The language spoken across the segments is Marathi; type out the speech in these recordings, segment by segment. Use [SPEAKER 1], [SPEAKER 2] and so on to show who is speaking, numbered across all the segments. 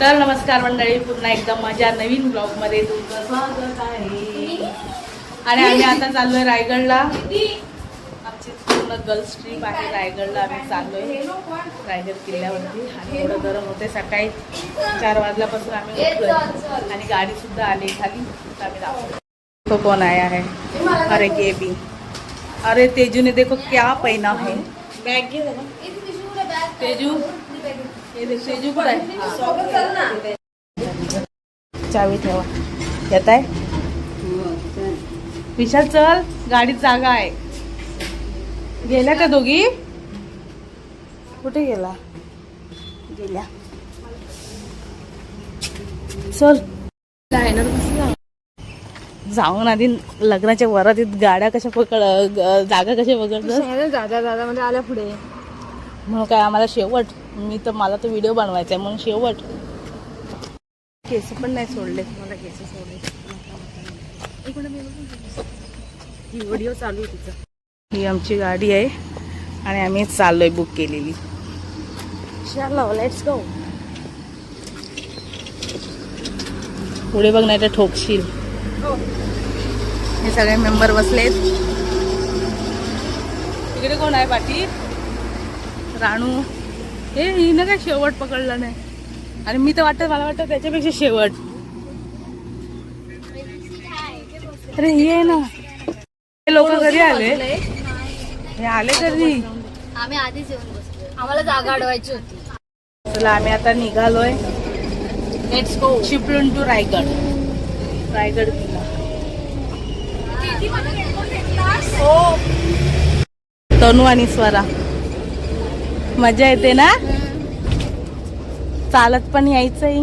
[SPEAKER 1] तर नमस्कार मंडळी, पुन्हा एकदा माझ्या नवीन ब्लॉगमध्ये तुमचं स्वागत आहे. आणि आम्ही आता चाललोय रायगडला. आमची पूर्ण गर्ल्स ट्रिप आहे. रायगडला आम्ही चाललोय, रायगड किल्ल्यावरती. आणि एवढं गरम होते, सकाळी 4 वाजल्यापासून आम्ही उठलोय आणि गाडी सुद्धा आली खाली. आम्ही दाखवतो कौन आया है. अरे गेबी, अरे तेजू ने देखो क्या पहना है. बैग घे तेजू. तेजू पण आहे. चावी ठेवा. येत आहे विशाल, चल गाडीत जागा आहे. गेल्या का दोघी? कुठे गेला? गेल्या. चल जाऊन आधी लग्नाच्या वरातीत गाड्या कशा जागा कशा पकडतात.
[SPEAKER 2] दादा मध्ये आल्या पुढे
[SPEAKER 1] म्हणून काय आम्हाला शेवट. मला तर व्हिडिओ बनवायचा आहे म्हणून शेवट. केस पण नाही सोडले. मला केस सोडले. व्हिडिओ चालू आहे तिचा. ही आमची गाडी आहे आणि आम्ही चाललोय, बुक केलेली. चलो लेट्स गो. पुढे बघ नाही तर ठोकशील. हे सगळे मेंबर बसलेत. तिकडे कोण आहे पाठी? राणू. हे हिनं काय शेवट पकडला नाही. आणि मी तर मला वाटतं त्याच्यापेक्षा शेवट. अरे ही आहे ना. हे लोक कधी आले? हे आले कधी?
[SPEAKER 2] आम्ही आधीच येऊन बसलो. आम्हाला जागा अडवायची होती.
[SPEAKER 1] चला आम्ही आता निघालोय. Let's go. Chiplun to Raigad. Raigad किल्ला. हो. तनू आणि स्वरा. मजा येते ना? चालत पण यायचंय.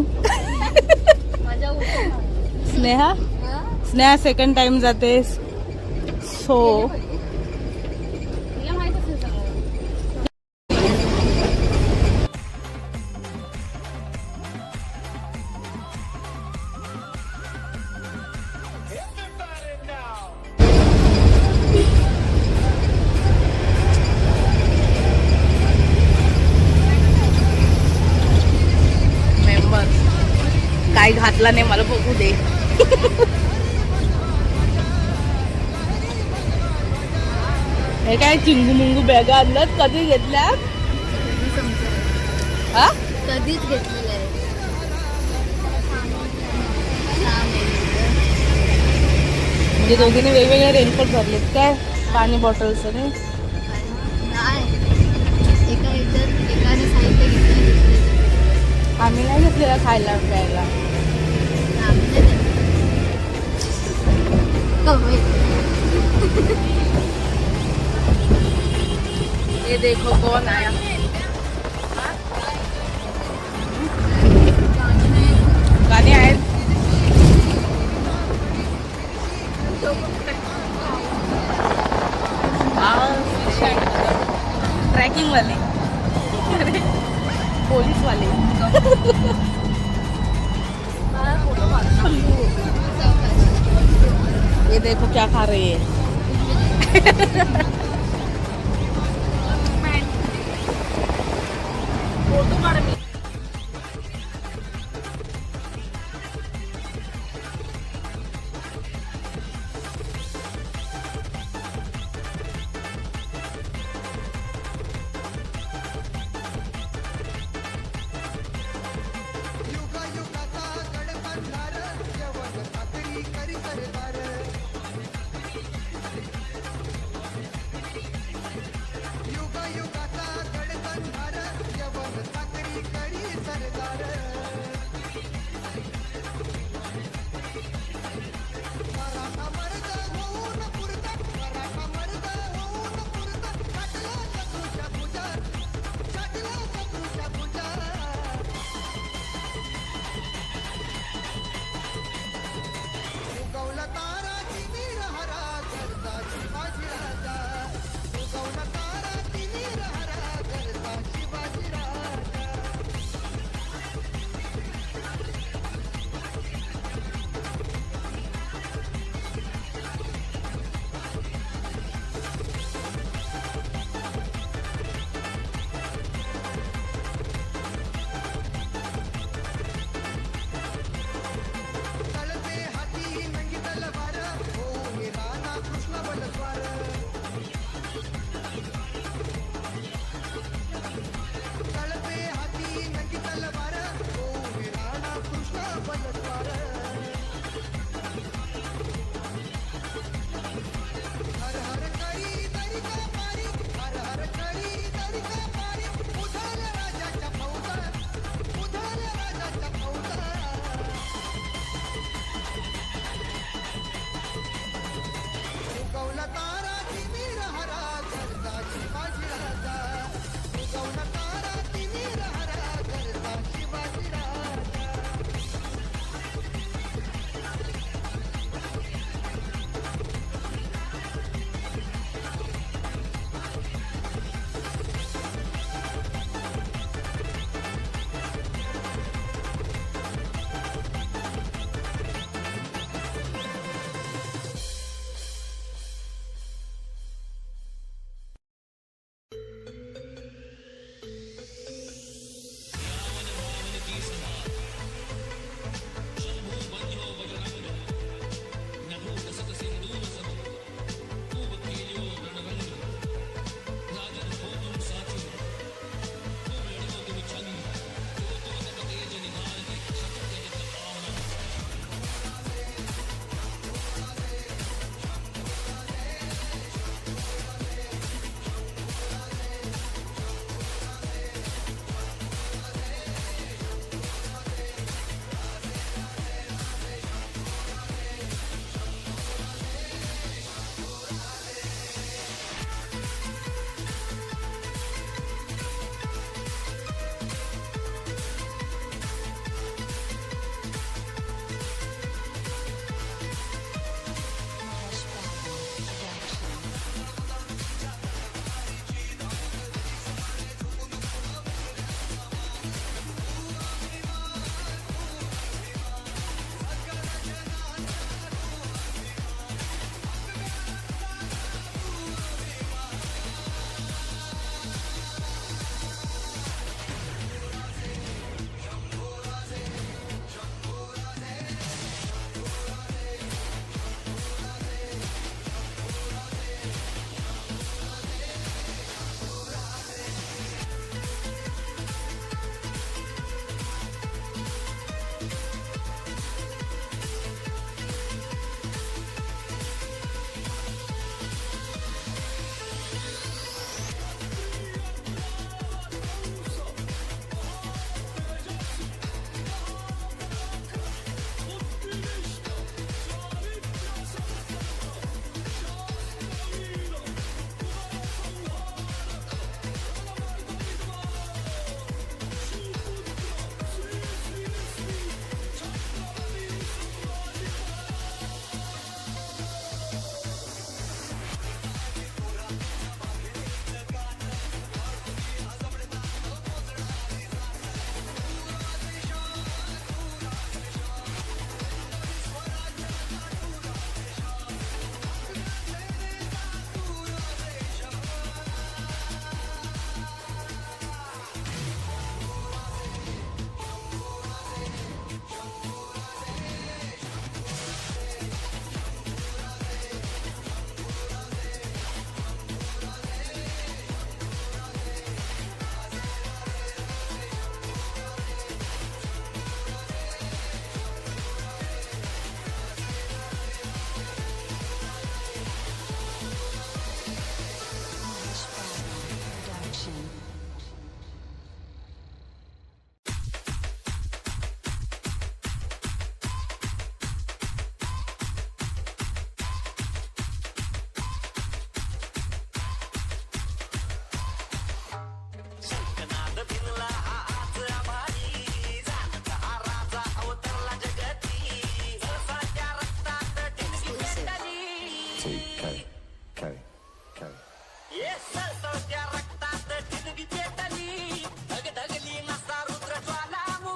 [SPEAKER 1] स्नेहा सेकंड टाइम जातेस. सो काही घातला नाही, मला बघू दे. हे काय चिंगू मुंगू बॅगा आणल्यात? कधी घेतल्या?
[SPEAKER 2] कधीच घेतलेलं आहे.
[SPEAKER 1] म्हणजे दोघींनी वेगवेगळे रेनकोट भरलेत काय? पाणी बॉटल्स नाही.
[SPEAKER 2] एकाने साहित्य घेतलं.
[SPEAKER 1] आम्ही नाही घेतलेला खायला प्यायला. ये देखो कौन आया. गाणे आहेत. ट्रॅकिंग वाले, पोलीस वाले. ये देखो क्या खा रही है. फोटो काढ. मी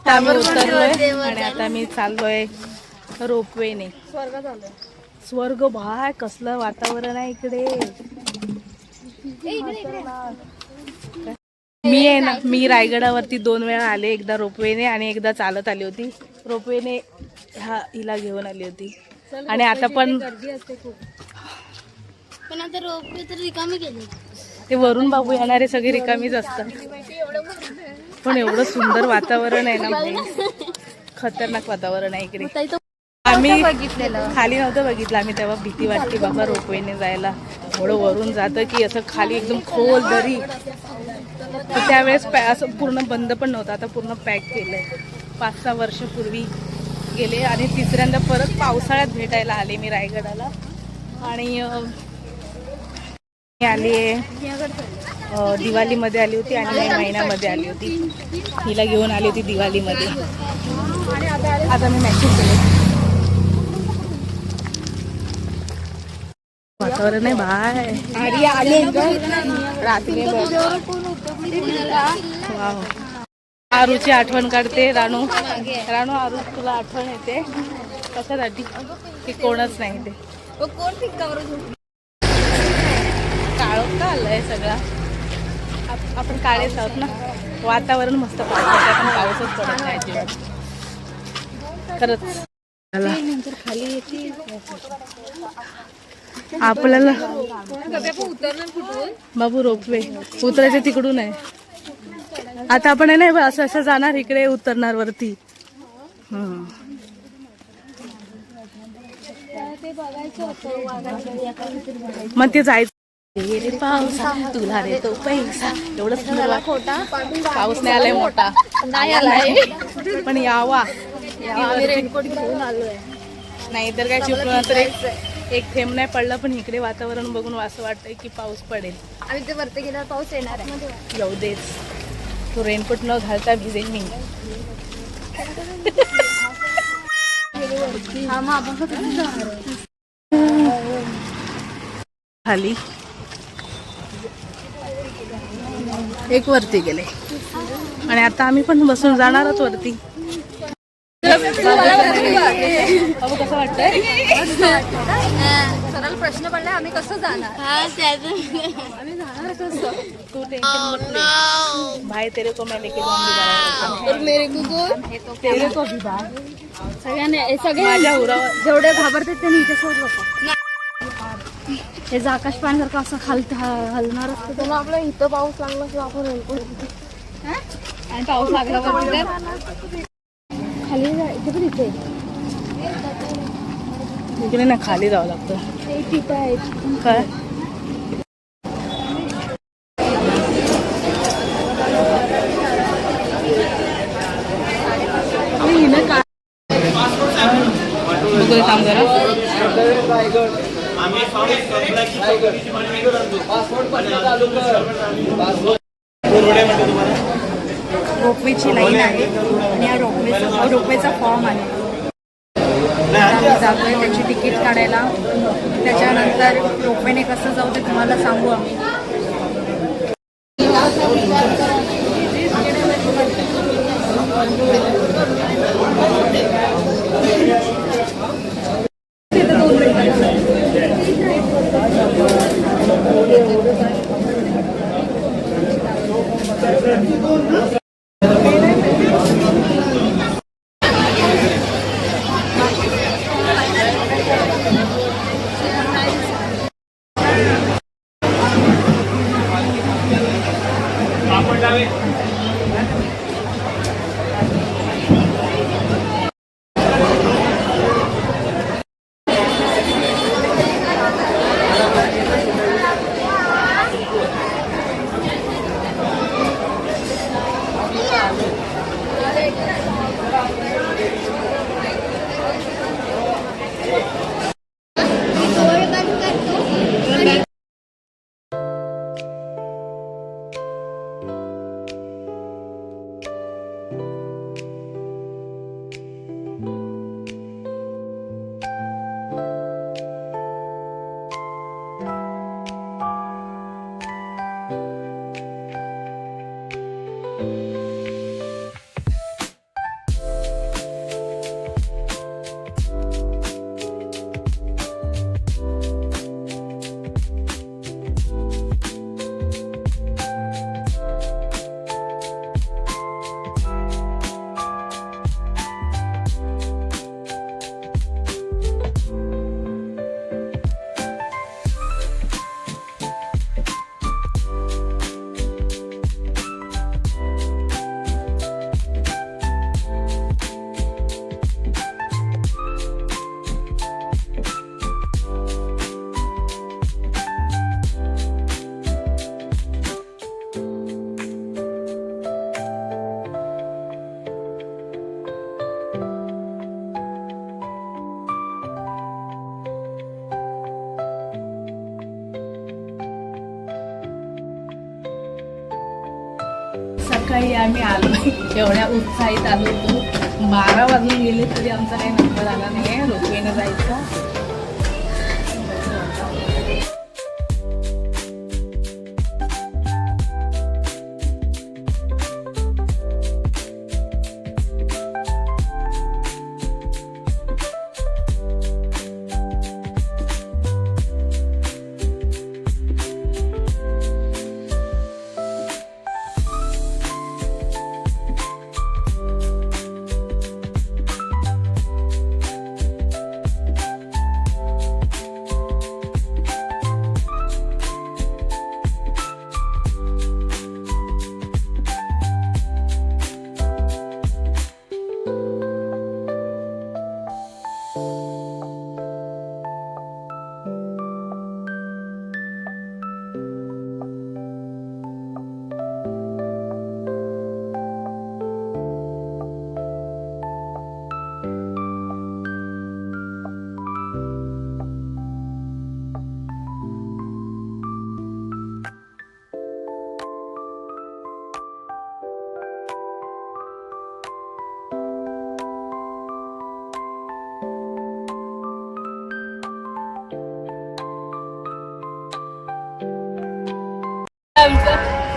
[SPEAKER 1] आम्ही उतरलोय आणि आता मी चाललोय रोपवेने. स्वर्ग भाय, कसलं वातावरण आहे इकडे. मी आहे ना, मी रायगडावरती 2 वेळा आले, एकदा रोपवेने आणि एकदा चालत आली होती. रोपवेने हिला घेऊन आली होती आणि आता पण
[SPEAKER 2] आता रोपवे तर रिकामी केली.
[SPEAKER 1] ते वरून बाबू येणारे सगळे रिकामीच असतात. पण एवढं सुंदर वातावरण आहे ना, खतरनाक वातावरण आहे इकडे. आम्ही खाली नव्हतं बघितलं आम्ही, तेव्हा भीती वाटते बाबा रोपवेने जायला. एवढं वरून जातं की असं खाली एकदम खोल दरी. तर त्यावेळेस असं पूर्ण बंद पण नव्हतं, आता पूर्ण पॅक केलंय. 5-6 वर्षापूर्वी गेले आणि तिसऱ्यांदा परत पावसाळ्यात भेटायला आले मी रायगडाला. आणि आली आहे दिवाळीमध्ये आली होती आणि मे महिन्यामध्ये आली होती. हिला घेऊन आली होती दिवाळीमध्ये. आता मी मॅसेज केले. वातावरण आहे बाय. आले रात्री. वाव, आरूची आठवण काढते रानू. रानू, आरू तुला आठवण येते कशासाठी? की कोणच नाही ते. काळोख का आलंय सगळा. आपण काळेच आहोत ना. वातावरण मस्त पावसाचं, पण पाऊसच पडत नाही अजिबात. खरंच खाली येते आपल्याला. बाबू रोपवे उतरायचं तिकडून आहे. आता आपण आहे ना असं असं जाणार, इकडे उतरणार वरती. मग ते जायचं. पाऊसा तुला रे तो पैसा. एवढंच मला खोटा. पाऊस नाही आलाय मोठा, नाही आलाय पण यावा. रेनकोट घेऊन आलोय. नाहीतर काय चिपळूण तर एक थेंब नाही पडला. पण इकडे वातावरण बघून असं वाटतंय की पाऊस पडेल.
[SPEAKER 2] आणि ते वरती गेल्यावर पाऊस येणार आहे.
[SPEAKER 1] येऊ देच. तो रेनकोट न घालता भिजेल मी. खाली एक वरती गेले आणि आता आम्ही पण बसून जाणारच वरती. कसं वाटतंय?
[SPEAKER 2] सरळ प्रश्न पडलाय, आम्ही कसं जाणार? आम्ही जाणार कसं?
[SPEAKER 1] तू टेंशन मत ले. भाई तेरे को मैं लेके जाऊंगी. और मेरे को तेरे को भी भाई.
[SPEAKER 2] सगळ्यांनी सगळे
[SPEAKER 1] माझ्या उरावर
[SPEAKER 2] जेवढे घाबरतात त्यांनी हिच्यासोबत बसा. हे जर आकाश पाण्यासारखं असं हलणार असतं तर आपल्या इथं पाऊस लागला असं आपण आणि पाऊस लागला खाली इथे पण इथे
[SPEAKER 1] इकडे ना खाली जावं लागतं.
[SPEAKER 2] तिथं आहे
[SPEAKER 1] काय बघू काम करा.
[SPEAKER 2] रोपवेची लाईन आहे आणि या रोपवेचा फॉर्म आहे. आम्ही जातोय त्याची तिकीट काढायला. त्याच्यानंतर रोपवेने कसं जाऊ ते तुम्हाला सांगू आम्ही.
[SPEAKER 1] सकाळी आम्ही आलो एवढ्या उत्साहित आलो होतो. 12 वाजून गेले तरी आमचा काही नंबर आला नाही आहे रोपवेने जायचा.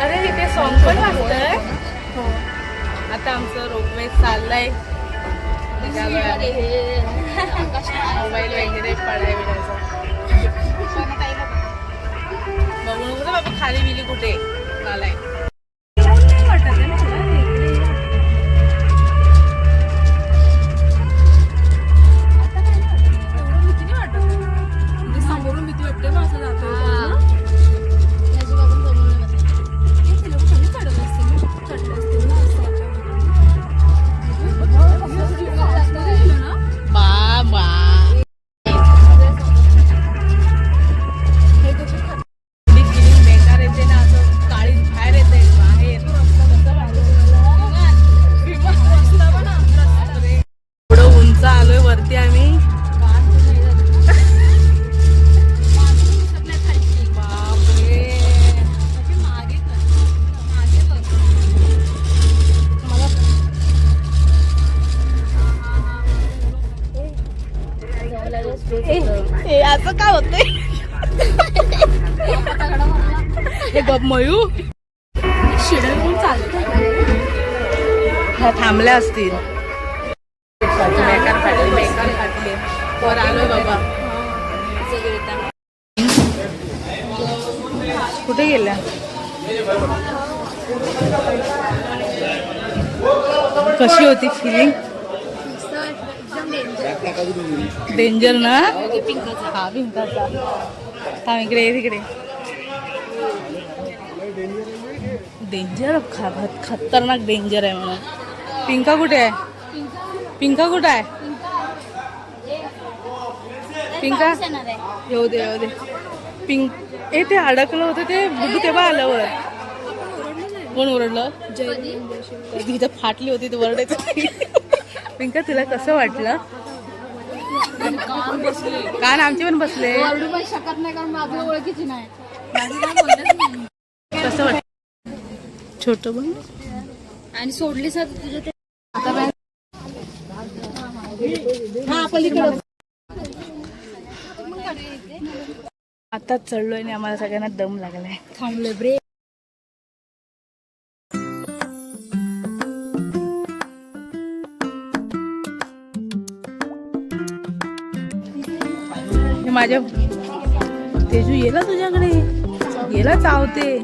[SPEAKER 1] अरे इथे सॉन्ग पण वाजतंय. आता आमचं रोपवे चाललंय. मोबाईल वगैरे पडाय बिडायचं बघू नको बाबा खाली बिली कुठे चालाय. असं काय होतंय हे गप मयू शिडून चालत ह्या थांबल्या असतील. बेकार फाटले वर आलो बाबा. कुठे गेल्या कशी होती फिलिंग? डेंजर ना. हा पिंकाचा हा इकडे तिकडे डेंजर खतरनाक डेंजर आहे म्हणून. पिंका कुठे आहे? पिंका कुठे आहे? पिंका येऊ दे येऊ दे. पिंक ते अडकलं होतं ते बुडू तेव्हा आल्यावर कोण ओरडलं? तिथं फाटली होती ते ओरडायचं. पिंका तुला कसं वाटलं? कान आमचे पण बसले. शकत नाही कारण माझी ओळखीची नाही. कसं वाटत? छोट पण आणि सोडली सर तुझ्या ते आता चढलोय आणि आम्हाला सगळ्यांना दम लागलाय. थांबलोय ब्रेक. माझ्या तेजू येला तुझ्याकडे येला चावते.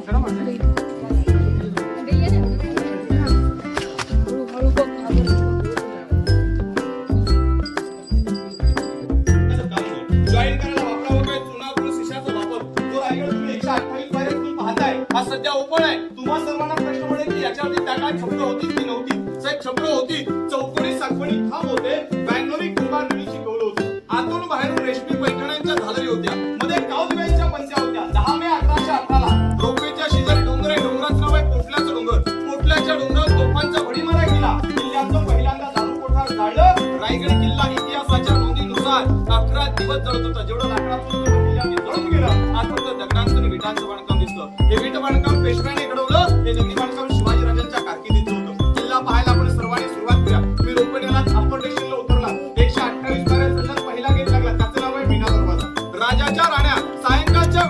[SPEAKER 3] हा सध्या ओपन आहे. तुम्हा सर्वांना प्रश्न पडेल की याच्यावरती त्या काळात छपडं होती की नव्हती. साहेब छपडं होती. चौकोनी साखवणी खांब होते. बँगलोरी कुंभार नळीची कौल होती. आतून बाहेरून रेशमी पैठण्यांच्या झालरी होत्या. मध्ये काउजबेलच्या पंच्या होत्या. 10 मे 1818 ला रोपवेच्या शेजारी डोंगर आहे. डोंगराचं नाव आहे पोटल्याचं डोंगर. पोटल्याच्या डोंगरात तोफांचा भडीमारा केला. किल्ल्याचं पहिल्यांदा दारू कोठार जाळलं. रायगड किल्ला इतिहासाच्या नोंदीनुसार 11 दिवस जळत होता. जेवढं लाकडाचं किल्ल्याने जळून गेलं. आज फक्त दगडांचं आणि विटांचं बांधकाम दिसतं. हे वीट बांधकाम पेशव्याने घडवलं. हे दगडी बांधकाम शिवाजीराजांच्या कारकिर्दीत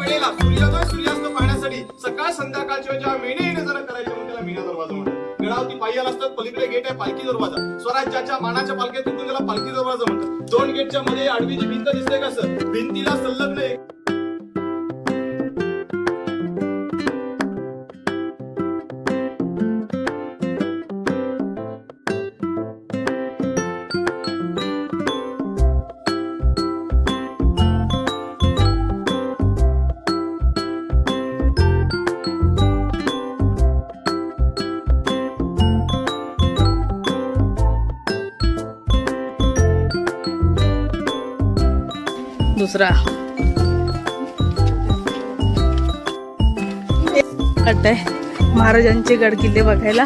[SPEAKER 3] वेळेला सूर्योदय सूर्यास्त पाहण्यासाठी सकाळ संध्याकाळच्या वेळी जेव्हा मेणे येणे जरा करायचे म्हणून त्याला मेणा दरवाजा म्हणतात. गडावरती पायी आला असतात, पलीकडे गेट आहे पालखी दरवाजा. स्वराज्याच्या मानाच्या पालख्या तिथून त्याला पालखी दरवाजा म्हणतात. दोन गेटच्या मध्ये आडवी जी भिंत दिसते का सर, भिंतीला संलग्न एक
[SPEAKER 1] दुसरा अड्डा आहे महाराजांचे गड किल्ले बघायला.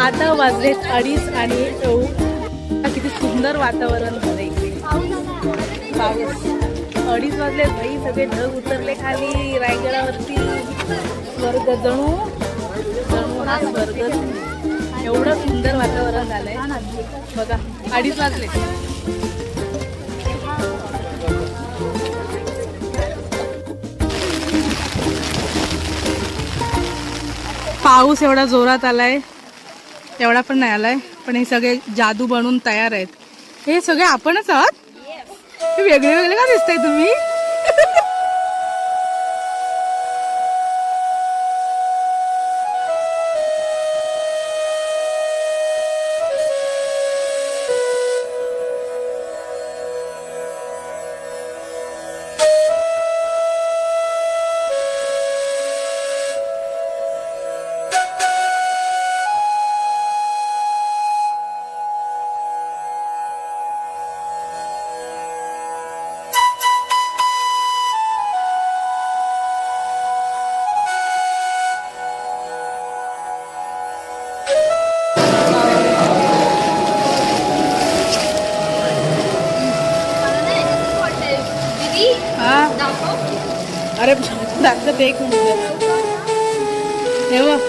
[SPEAKER 1] आता वाजलेत 2:30 आणि किती सुंदर वातावरण झालं इकडे. पाऊस 2:30 वाजले भाई, सगळे ढग उतरले खाली रायगडावरती. स्वर्ग जणू हा स्वर्ग. एवढं सुंदर वातावरण झालंय बघा. 2:30 वाजले. पाऊस एवढा जोरात आलाय, एवढा पण नाही आलाय, पण हे सगळे जादू बनून तयार आहेत. हे सगळे आपणच आहात. हे वेगळे वेगळे का दिसताय तुम्ही? अरे दाखवत एक मिनिट हे बघ.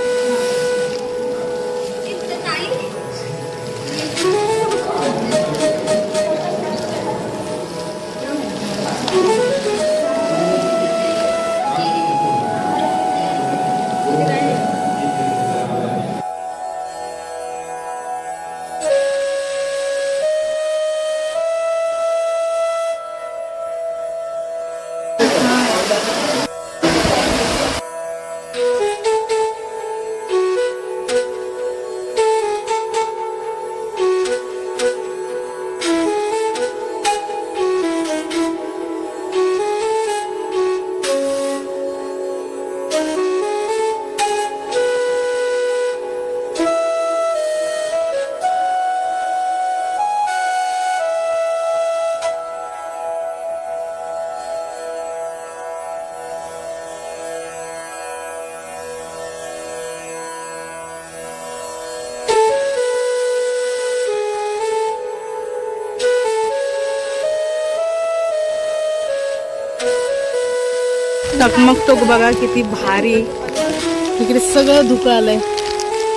[SPEAKER 1] टकमकतो बघा किती भारी. इकडे सगळं धुकं आलंय.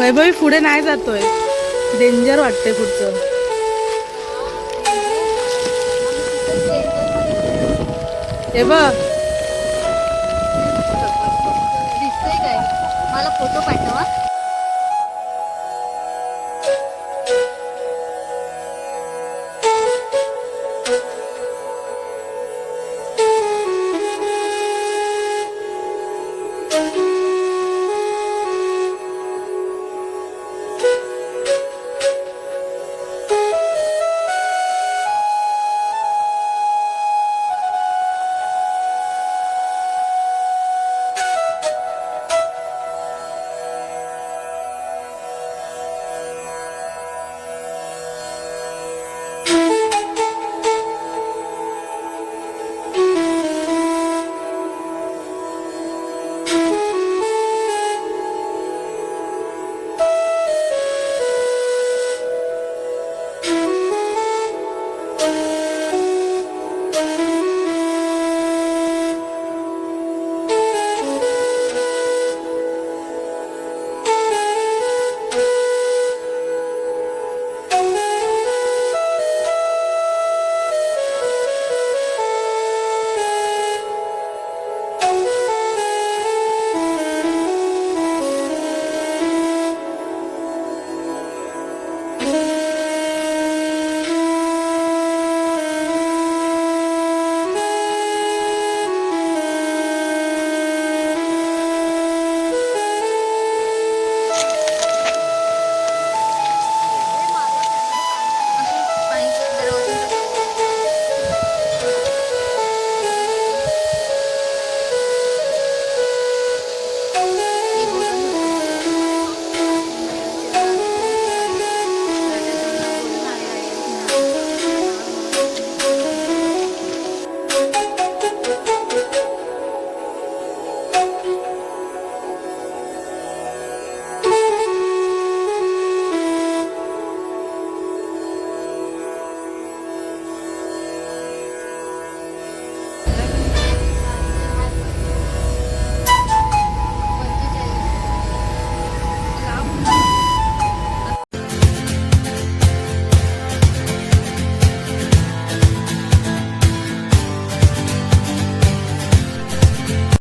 [SPEAKER 1] वैभवी पुढे नाही जातोय, डेंजर वाटतंय पुढचं. हे बघ
[SPEAKER 2] दिसतंय काय? मला फोटो पाठवा.